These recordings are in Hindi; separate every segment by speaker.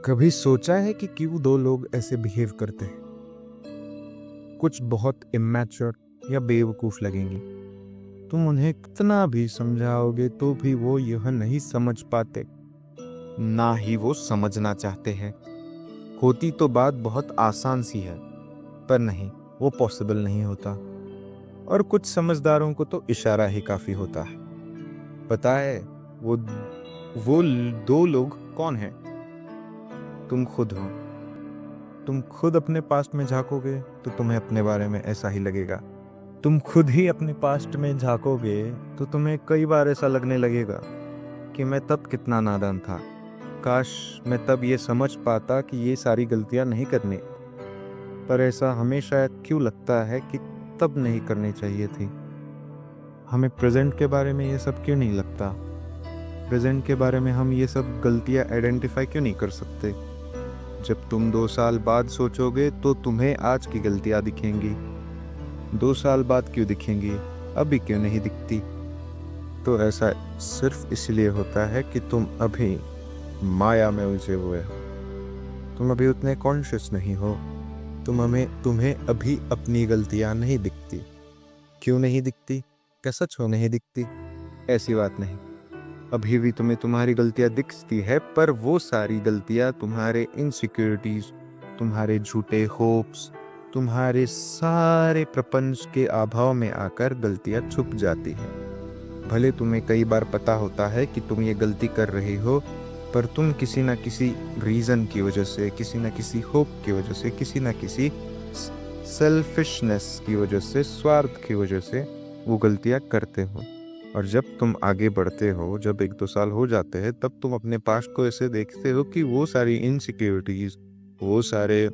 Speaker 1: कभी सोचा है कि क्यों दो लोग ऐसे बिहेव करते हैं? कुछ बहुत इमैच्योर या बेवकूफ लगेंगी। तुम उन्हें कितना भी समझाओगे तो भी वो यह नहीं समझ पाते, ना ही वो समझना चाहते हैं। होती तो बात बहुत आसान सी है, पर नहीं, वो पॉसिबल नहीं होता। और कुछ समझदारों को तो इशारा ही काफी होता है। पता है वो दो लोग कौन हैं? तुम खुद हो। तुम खुद अपने पास्ट में झांकोगे तो तुम्हें अपने बारे में ऐसा ही लगेगा। तुम खुद ही अपने पास्ट में झांकोगे तो तुम्हें कई बार ऐसा लगने लगेगा कि मैं तब कितना नादान था, काश मैं तब ये समझ पाता कि ये सारी गलतियां नहीं करनी। पर ऐसा हमेशा क्यों लगता है कि तब नहीं करनी चाहिए थी? हमें प्रेजेंट के बारे में ये सब क्यों नहीं लगता? प्रेजेंट के बारे में हम ये सब गलतियां आइडेंटिफाई क्यों नहीं कर सकते? जब तुम 2 साल बाद सोचोगे तो तुम्हें आज की गलतियां दिखेंगी। 2 साल बाद क्यों दिखेंगी, अभी क्यों नहीं दिखती? तो ऐसा सिर्फ इसलिए होता है कि तुम अभी माया में उलझे हुए हो। तुम अभी उतने कॉन्शियस नहीं हो। तुम्हें अभी अपनी गलतियां नहीं दिखती। क्यों नहीं दिखती? क्या सच हो नहीं दिखती? ऐसी बात नहीं। अभी भी तुम्हें तुम्हारी गलतियां दिखती है, पर वो सारी गलतियां तुम्हारे इनसिक्योरिटीज, तुम्हारे झूठे होप्स, तुम्हारे सारे प्रपंच के अभाव में आकर गलतियां छुप जाती हैं। भले तुम्हें कई बार पता होता है कि तुम ये गलती कर रही हो, पर तुम किसी न किसी रीजन की वजह से, किसी न किसी होप की वजह से, किसी न किसी सेल्फिशनेस की वजह से, स्वार्थ की वजह से वो गलतियां करते हो। और जब तुम आगे बढ़ते हो, जब 1-2 साल हो जाते हैं, तब तुम अपने पास्ट को ऐसे देखते हो कि वो सारी इनसिक्योरिटीज, वो सारे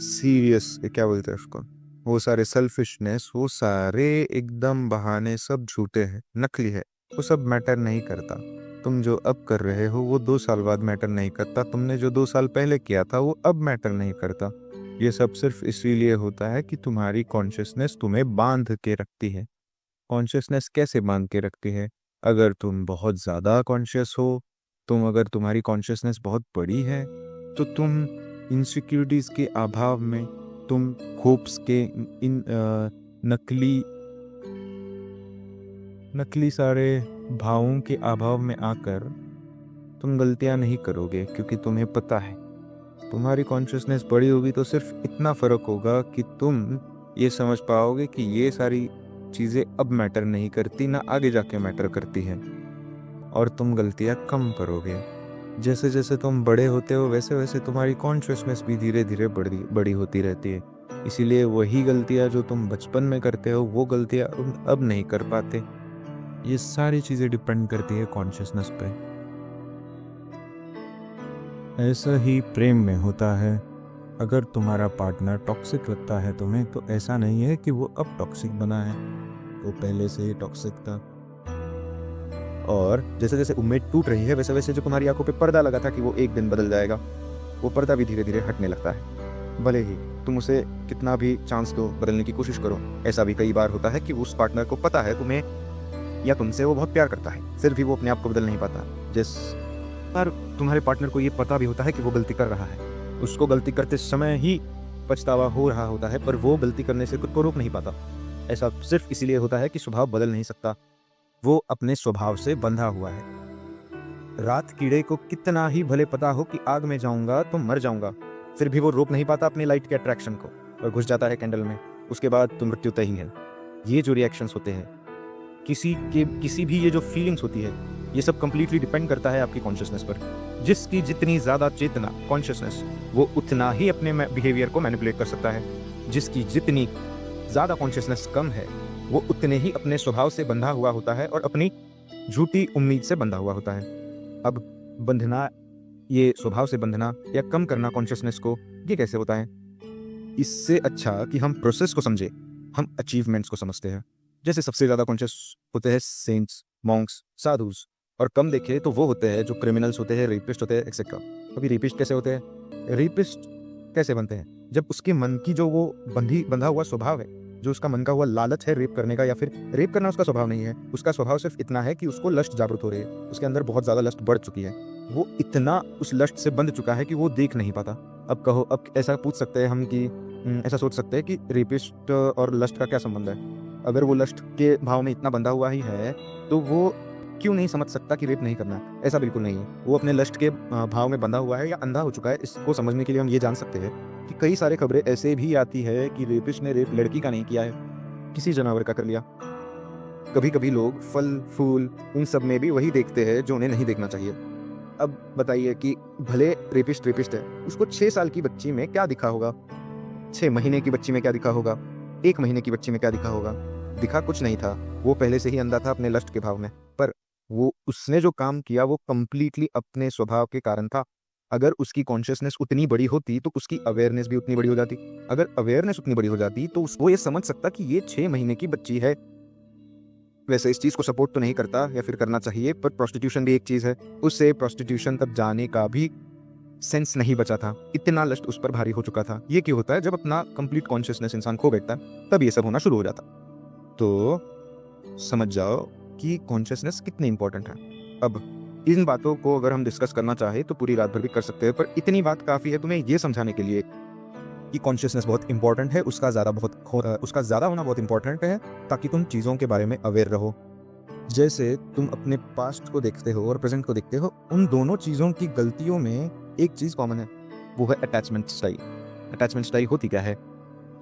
Speaker 1: सीरियस, क्या बोलते हैं उसको, वो सारे सेल्फिशनेस, वो सारे एकदम बहाने, सब झूठे हैं, नकली है। वो सब मैटर नहीं करता। तुम जो अब कर रहे हो वो 2 साल बाद मैटर नहीं करता। तुमने जो 2 साल पहले किया था वो अब मैटर नहीं करता। ये सब सिर्फ इसीलिए होता है कि तुम्हारी कॉन्शियसनेस तुम्हें बांध के रखती है। कॉन्शियसनेस कैसे बांध के रखती है? अगर तुम बहुत ज़्यादा कॉन्शियस हो, अगर तुम्हारी कॉन्शियसनेस बहुत बड़ी है, तो तुम इनसिक्योरिटीज के अभाव में, तुम होप्स के इन नकली सारे भावों के अभाव में आकर तुम गलतियां नहीं करोगे, क्योंकि तुम्हें पता है तुम्हारी कॉन्शियसनेस बड़ी होगी तो सिर्फ इतना फर्क होगा कि तुम ये समझ पाओगे कि ये सारी चीज़ें अब मैटर नहीं करती, ना आगे जाके मैटर करती हैं, और तुम गलतियां कम करोगे। जैसे जैसे तुम बड़े होते हो वैसे वैसे तुम्हारी कॉन्शियसनेस भी धीरे धीरे बड़ी होती रहती है। इसीलिए वही गलतियां जो तुम बचपन में करते हो वो गलतियां अब नहीं कर पाते। ये सारी चीज़ें डिपेंड करती है कॉन्शियसनेस पे। ऐसा ही प्रेम में होता है। अगर तुम्हारा पार्टनर टॉक्सिक लगता है तुम्हें, तो ऐसा नहीं है कि वो अब टॉक्सिक बना है, वो पहले से ही टॉक्सिक था। और जैसे जैसे उम्मीद टूट रही है, वैसे वैसे जो तुम्हारी आंखों पे पर्दा लगा था कि वो एक दिन बदल जाएगा, वो पर्दा भी धीरे धीरे हटने लगता है। भले ही तुम उसे कितना भी चांस दो, बदलने की कोशिश करो। ऐसा भी कई बार होता है कि उस पार्टनर को पता है तुम्हें या तुमसे वो बहुत प्यार करता है, फिर भी वो अपने आप को बदल नहीं पाता। जिस पर तुम्हारे पार्टनर को ये पता भी होता है कि वो गलती कर रहा है, उसको गलती करते समय ही पछतावा हो रहा होता है, पर वो गलती करने से खुद को रोक नहीं पाता। ऐसा सिर्फ इसीलिए होता है कि स्वभाव बदल नहीं सकता, वो अपने स्वभाव से बंधा हुआ है। रात कीड़े को कितना ही भले पता हो कि आग में जाऊंगा तो मर जाऊंगा, फिर भी वो रोक नहीं पाता अपनी लाइट के अट्रैक्शन को और घुस जाता है कैंडल में। उसके बाद तो मृत्यु तय ही है। ये जो रिएक्शंस होते हैं, किसी भी ये जो फीलिंग्स होती है, ये सब कंप्लीटली डिपेंड करता है आपकी कॉन्शियसनेस पर। जिसकी जितनी ज़्यादा चेतना, कॉन्शियसनेस, वो उतना ही अपने बिहेवियर को मैनिपुलेट कर सकता है। जिसकी जितनी ज़्यादा कॉन्शियसनेस कम है, वो उतने ही अपने स्वभाव से बंधा हुआ होता है और अपनी झूठी उम्मीद से बंधा हुआ होता है। अब बंधना, ये स्वभाव से बंधना या कम करना कॉन्शियसनेस को, ये कैसे होता है? इससे अच्छा कि हम प्रोसेस को समझे, हम अचीवमेंट्स को समझते हैं। जैसे सबसे ज़्यादा कॉन्शियस होते हैं सेंट्स, मॉन्क्स, साधुस, और कम देखे तो वो होते हैं जो क्रिमिनल्स होते हैं, रेपिस्ट होते हैं, एक्सेट्रा। अभी रेपिस्ट कैसे होते हैं? रेपिस्ट कैसे बनते हैं? जब उसके मन की जो वो बंधा हुआ स्वभाव है, जो उसका मन का हुआ लालच है रेप करने का, या फिर रेप करना उसका स्वभाव नहीं है, उसका स्वभाव सिर्फ इतना है कि उसको लस्ट जागृत हो रही है, उसके अंदर बहुत ज़्यादा लस्ट बढ़ चुकी है। वो इतना उस लस्ट से बंध चुका है कि वो देख नहीं पाता। अब कहो, अब ऐसा पूछ सकते हैं हम कि ऐसा सोच सकते हैं कि रेपिस्ट और लस्ट का क्या संबंध है। अगर वो लस्ट के भाव में इतना बंधा हुआ ही है तो वो क्यों नहीं समझ सकता कि रेप नहीं करना है? ऐसा बिल्कुल नहीं है। वो अपने लस्ट के भाव में बंधा हुआ है या अंधा हो चुका है। इसको समझने के लिए हम ये जान सकते हैं कि कई सारे खबरें ऐसे भी आती है कि रेपिस्ट ने रेप लड़की का नहीं किया है, किसी जानवर का कर लिया। कभी कभी लोग फल फूल उन सब में भी वही देखते हैं जो उन्हें नहीं देखना चाहिए। अब बताइए कि भले रेपिस्ट रेपिस्ट है, उसको 6 साल की बच्ची में क्या दिखा होगा, 6 महीने की बच्ची में क्या दिखा होगा, 1 महीने की बच्ची में क्या दिखा होगा? दिखा कुछ नहीं था। वो पहले से ही अंधा था अपने लस्ट के भाव में। पर वो उसने जो काम किया वो कंप्लीटली अपने स्वभाव के कारण था। अगर उसकी कॉन्शियसनेस उतनी बड़ी होती तो उसकी अवेयरनेस भी उतनी बड़ी हो जाती। अगर अवेयरनेस उतनी बड़ी हो जाती तो वो ये समझ सकता कि ये 6 महीने की बच्ची है। वैसे इस चीज को सपोर्ट तो नहीं करता या फिर करना चाहिए, पर प्रोस्टिट्यूशन भी एक चीज है। उससे प्रोस्टिट्यूशन तक जाने का भी सेंस नहीं बचा था। इतना लस्ट उस पर भारी हो चुका था। ये क्यों होता है? जब अपना कंप्लीट कॉन्शियसनेस इंसान खो बैठता है तब ये सब होना शुरू हो जाता। तो समझ जाओ कि कॉन्शियसनेस कितनी इंपॉर्टेंट है। अब इन बातों को अगर हम डिस्कस करना चाहे तो पूरी रात भर भी कर सकते हैं, पर इतनी बात काफी है तुम्हें ये समझाने के लिए कि कॉन्शियसनेस बहुत इंपॉर्टेंट है। उसका ज़्यादा होना बहुत इंपॉर्टेंट है ताकि तुम चीज़ों के बारे में अवेयर रहो। जैसे तुम अपने पास्ट को देखते हो और प्रेजेंट को देखते हो, उन दोनों चीज़ों की गलतियों में एक चीज़ कॉमन है, वो है अटैचमेंट स्टाइल। अटैचमेंट स्टाइल होती क्या है?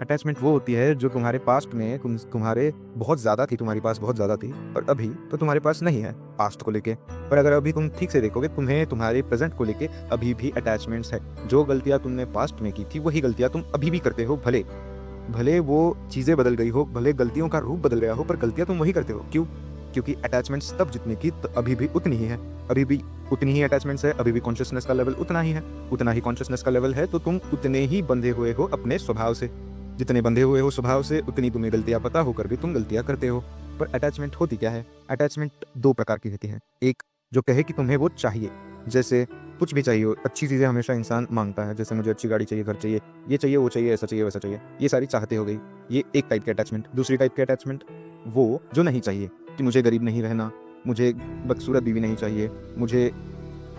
Speaker 1: अटैचमेंट वो होती है जो तुम्हारे पास्ट में तुम्हारे बहुत ज़्यादा थी, तुम्हारे पास बहुत ज़्यादा थी, पर अभी तो तुम्हारे पास नहीं है पास्ट को लेके। पर अगर अभी तुम ठीक से देखोगे, तुम्हें तुम्हारे प्रेजेंट को लेके अभी भी अटैचमेंट्स है। जो गलतियाँ तुमने पास्ट में की थी वही गलतियाँ तुम अभी भी करते हो। भले वो चीज़ें बदल गई हो, भले गलतियों का रूप बदल गया हो, पर गलतियाँ तुम वही करते हो। क्यों? क्योंकि अटैचमेंट्स तब जितनी की तो अभी भी उतनी ही है। अभी भी उतनी ही अटैचमेंट्स है, अभी भी कॉन्शियसनेस का लेवल उतना ही है। उतना ही कॉन्शियसनेस का लेवल है तो तुम उतने ही बंधे हुए हो अपने स्वभाव से। जितने बंधे हुए हो स्वभाव से, उतनी तुम्हें गलतियां पता होकर भी तुम गलतियां करते हो। पर अटैचमेंट होती क्या है? अटैचमेंट 2 प्रकार की होती है। एक जो कहे कि तुम्हें वो चाहिए, जैसे कुछ भी चाहिए हो, अच्छी चीज़ें हमेशा इंसान मांगता है। जैसे मुझे अच्छी गाड़ी चाहिए, घर चाहिए, ये चाहिए, वो चाहिए, ऐसा चाहिए, वैसा चाहिए, ये सारी चाहते हो गई। ये एक टाइप की अटैचमेंट। दूसरी टाइप की अटैचमेंट वो जो नहीं चाहिए, कि मुझे गरीब नहीं रहना, मुझे बदसूरत बीवी नहीं चाहिए, मुझे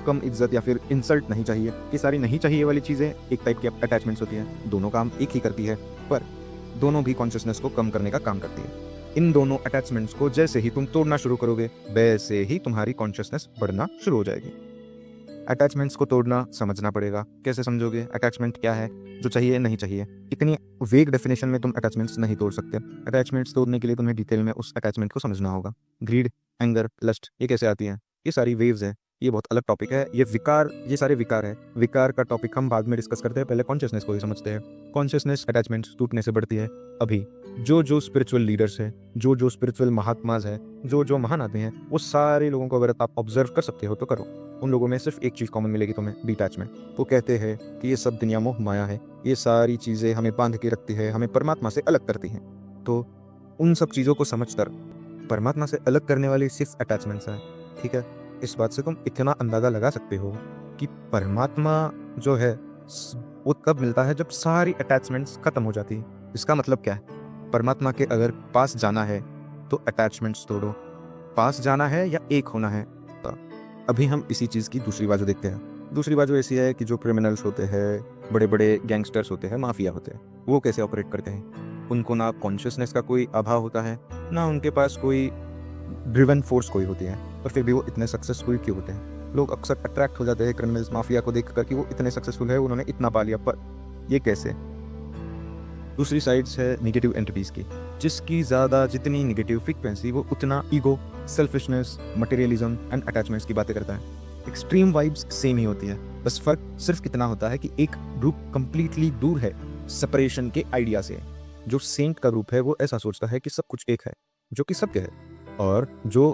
Speaker 1: कम इज्जत या फिर इंसल्ट नहीं चाहिए। ये सारी नहीं चाहिए वाली चीज़ें एक टाइप की अटैचमेंट्स होती हैं। दोनों काम एक ही करती है, पर दोनों भी कॉन्शियसनेस को कम करने का काम करती है। इन दोनों अटैचमेंट्स को जैसे ही तुम तोड़ना शुरू करोगे, वैसे ही तुम्हारी कॉन्शियसनेस बढ़ना शुरू हो जाएगी। अटैचमेंट्स को तोड़ना समझना पड़ेगा। कैसे समझोगे? अटैचमेंट क्या है, जो चाहिए नहीं चाहिए। इतनी वेग डेफिनेशन में तुम अटैचमेंट्स नहीं तोड़ सकते। अटैचमेंट्स तोड़ने के लिए तुम्हें डिटेल में उस अटैचमेंट को समझना होगा। ग्रीड, एंगर, लस्ट, ये कैसे आती हैं? ये सारी वेव्स हैं। ये बहुत अलग टॉपिक है। ये सारे विकार है। विकार का टॉपिक हम बाद में डिस्कस करते हैं, पहले कॉन्शियसनेस को ही समझते हैं। कॉन्शियसनेस अटैचमेंट्स टूटने से बढ़ती है। अभी जो स्पिरिचुअल लीडर्स हैं, जो स्पिरिचुअल महात्माज हैं, जो महान आदमी हैं, वो सारे लोगों को अगर आप ऑब्जर्व कर सकते हो तो करो। उन लोगों में सिर्फ एक चीज़ कॉमन मिलेगी तुम्हें, डिटैचमेंट। वो कहते हैं कि ये सब दुनिया मोह माया है, ये सारी चीज़ें हमें बांध के रखती है, हमें परमात्मा से अलग करती हैं। तो उन सब चीज़ों को समझकर परमात्मा से अलग करने वाली सिर्फ अटैचमेंट्स हैं। ठीक है, इस बात से तुम इतना अंदाज़ा लगा सकते हो कि परमात्मा जो है वो कब मिलता है, जब सारी अटैचमेंट्स खत्म हो जाती है। इसका मतलब क्या है? परमात्मा के अगर पास जाना है तो अटैचमेंट्स तोड़ो। पास जाना है या एक होना है? तो अभी हम इसी चीज़ की दूसरी बाजू देखते हैं। दूसरी बाजू ऐसी है कि जो क्रिमिनल्स होते हैं, बड़े बड़े गैंगस्टर्स होते हैं, माफिया होते हैं, वो कैसे ऑपरेट करते हैं? उनको ना कॉन्शियसनेस का कोई अभाव होता है, ना उनके पास कोई ड्रिवन फोर्स कोई होती है, और फिर भी वो इतने सक्सेसफुल क्यों होते हैं? लोग अक्सर अट्रैक्ट हो जाते हैं क्रिमिनल्स, माफिया को देखकर कि वो इतने सक्सेसफुल है, उन्होंने इतना पा लिया। पर ये कैसे? दूसरी साइड है नेगेटिव एंटिटीज की, जिसकी ज़्यादा जितनी नेगेटिव फ्रीक्वेंसी, वो उतना ego, selfishness, materialism and attachments की बातें करता है। एक्सट्रीम वाइब्स सेम ही होती है, बस फर्क सिर्फ कितना होता है कि एक ग्रुप कंप्लीटली दूर है सेपरेशन के आइडिया से। जो सेंट का ग्रुप है वो ऐसा सोचता है कि सब कुछ एक है, जो कि सबके है, और जो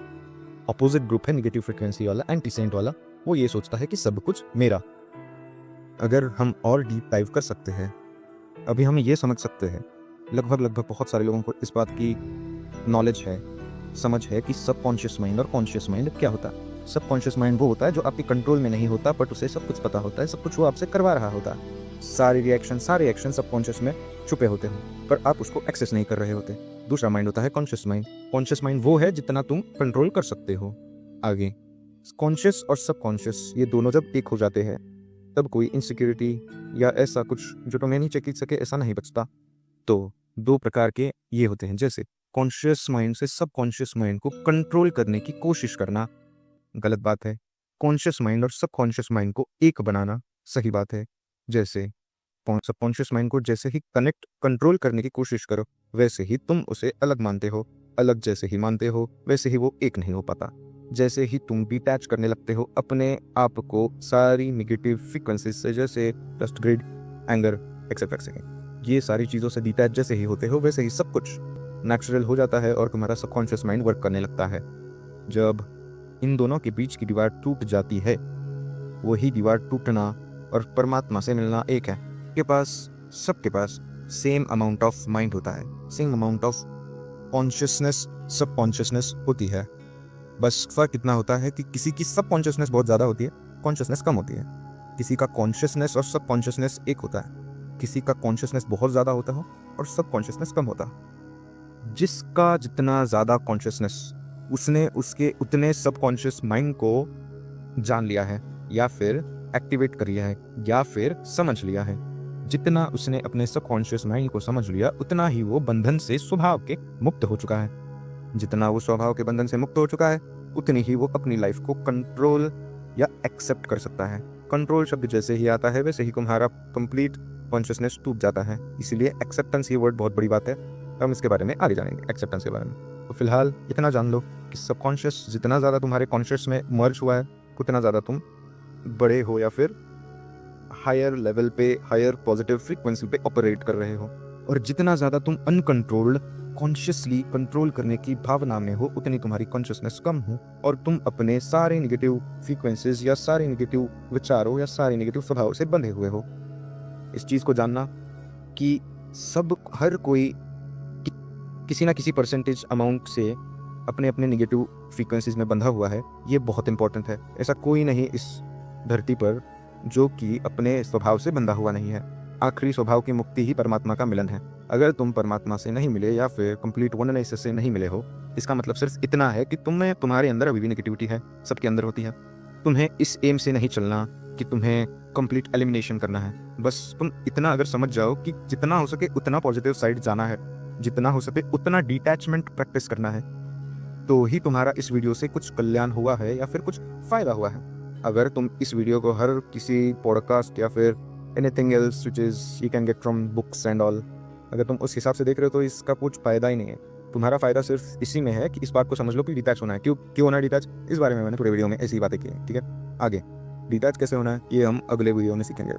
Speaker 1: अपोजिट ग्रुप है नेगेटिव फ्रीक्वेंसी वाला, एंटी सेंट वाला, वो ये सोचता है कि सब कुछ मेरा। अगर हम और डीप डाइव कर सकते हैं, अभी हम ये समझ सकते हैं, लगभग बहुत सारे लोगों को इस बात की नॉलेज है, समझ है कि सबकॉन्शियस माइंड और कॉन्शियस माइंड क्या होता है। सबकॉन्शियस माइंड वो होता है जो आपके कंट्रोल में नहीं होता, बट उसे सब कुछ पता होता है, सब कुछ वो आपसे करवा रहा होता है। सारे एक्शन सबकॉन्शियस में छुपे होते हैं, पर आप उसको एक्सेस नहीं कर रहे होते। दूसरा माइंड होता है कॉन्शियस माइंड। कॉन्शियस माइंड वो है जितना तुम कंट्रोल कर सकते हो। आगे कॉन्शियस और सबकॉन्शियस ये दोनों जब एक हो जाते हैं तब कोई इनसिक्योरिटी या ऐसा कुछ जो तुम्हें नहीं चेक सके ऐसा नहीं बचता। तो दो प्रकार के ये होते हैं, जैसे कॉन्शियस माइंड से सबकॉन्शियस माइंड को कंट्रोल करने की कोशिश करना गलत बात है, कॉन्शियस माइंड और सबकॉन्शियस माइंड को एक बनाना सही बात है। जैसे सबकॉन्शियस माइंड को जैसे ही कनेक्ट कंट्रोल करने की कोशिश करो वैसे ही तुम उसे अलग मानते हो, अलग जैसे ही मानते हो वैसे ही वो एक नहीं हो पाता। जैसे ही तुम डिटैच करने लगते हो अपने आप को सारी निगेटिव फ्रीक्वेंसीज से, जैसे dust grid, anger, etcetera etcetera, ये सारी चीज़ों से डिटैच जैसे ही होते हो वैसे ही सब कुछ नेचुरल हो जाता है और तुम्हारा सबकॉन्शियस माइंड वर्क करने लगता है। जब इन दोनों के बीच की दीवार टूट जाती है, वही दीवार टूटना और परमात्मा से मिलना एक है। के पास, सबके पास सेम अमाउंट ऑफ माइंड होता है, same amount of consciousness, subconsciousness होती है। बस फर्क इतना होता है कि किसी की सबकॉन्शियसनेस बहुत ज़्यादा होती है, कॉन्शियसनेस कम होती है। किसी का कॉन्शियसनेस और सबकॉन्शियसनेस एक होता है, किसी का कॉन्शियसनेस बहुत ज़्यादा होता हो और सबकॉन्शियसनेस कम होता है। जिसका जितना ज़्यादा कॉन्शियसनेस, उसने उसके उतने सबकॉन्शियस माइंड को जान लिया है या फिर एक्टिवेट कर लिया है या फिर समझ लिया है। जितना उसने अपने सबकॉन्शियस माइंड को समझ लिया उतना ही वो बंधन से स्वभाव के मुक्त हो चुका है। जितना वो स्वभाव के बंधन से मुक्त हो चुका है उतनी ही वो अपनी लाइफ को कंट्रोल या एक्सेप्ट कर सकता है। कंट्रोल शब्द जैसे ही आता है वैसे ही तुम्हारा कंप्लीट कॉन्शियसनेस टूट जाता है। इसीलिए एक्सेप्टेंस ये वर्ड बहुत बड़ी बात है, हम इसके बारे में आगे जानेंगे एक्सेप्टेंस के बारे में। तो फिलहाल इतना जान लो कि सबकॉन्शियस जितना ज़्यादा तुम्हारे कॉन्शियस में मर्ज हुआ है उतना ज़्यादा तुम बड़े हो या फिर हायर लेवल पे, हायर पॉजिटिव फ्रीक्वेंसी पे ऑपरेट कर रहे हो। और जितना ज़्यादा तुम अनकंट्रोल्ड कॉन्शियसली कंट्रोल करने की भावना में हो उतनी तुम्हारी कॉन्शियसनेस कम हो और तुम अपने सारे नेगेटिव फ्रीक्वेंसीज या सारे नेगेटिव विचारों या सारे नेगेटिव स्वभाव से बंधे हुए हो। इस चीज़ को जानना कि हर कोई किसी ना किसी परसेंटेज अमाउंट से अपने अपने नेगेटिव फ्रीक्वेंसीज में बंधा हुआ है, ये बहुत इंपॉर्टेंट है। ऐसा कोई नहीं इस धरती पर जो कि अपने स्वभाव से बंधा हुआ नहीं है। आखिरी स्वभाव की मुक्ति ही परमात्मा का मिलन है। अगर तुम परमात्मा से नहीं मिले या फिर कंप्लीट वननेस से नहीं मिले हो, इसका मतलब सिर्फ इतना है कि तुम्हारे अंदर अभी भी नेगेटिविटी है, सबके अंदर होती है। तुम्हें इस एम से नहीं चलना कि तुम्हें कंप्लीट एलिमिनेशन करना है। बस तुम इतना अगर समझ जाओ कि जितना हो सके उतना पॉजिटिव साइड जाना है, जितना हो सके उतना डिटैचमेंट प्रैक्टिस करना है, तो ही तुम्हारा इस वीडियो से कुछ कल्याण हुआ है या फिर कुछ फायदा हुआ है। अगर तुम इस वीडियो को हर किसी पॉडकास्ट या फिर anything else which is you can get from books and all, अगर तुम उस हिसाब से देख रहे हो तो इसका कुछ फायदा ही नहीं है। तुम्हारा फायदा सिर्फ इसी में है कि इस बात को समझ लो कि डिटैच होना है। क्यों होना है डिटैच, इस बारे में मैंने पूरे वीडियो में ऐसी बातें की है। ठीक है, आगे डिटैच कैसे होना है ये हम अगले वीडियो में सीखेंगे।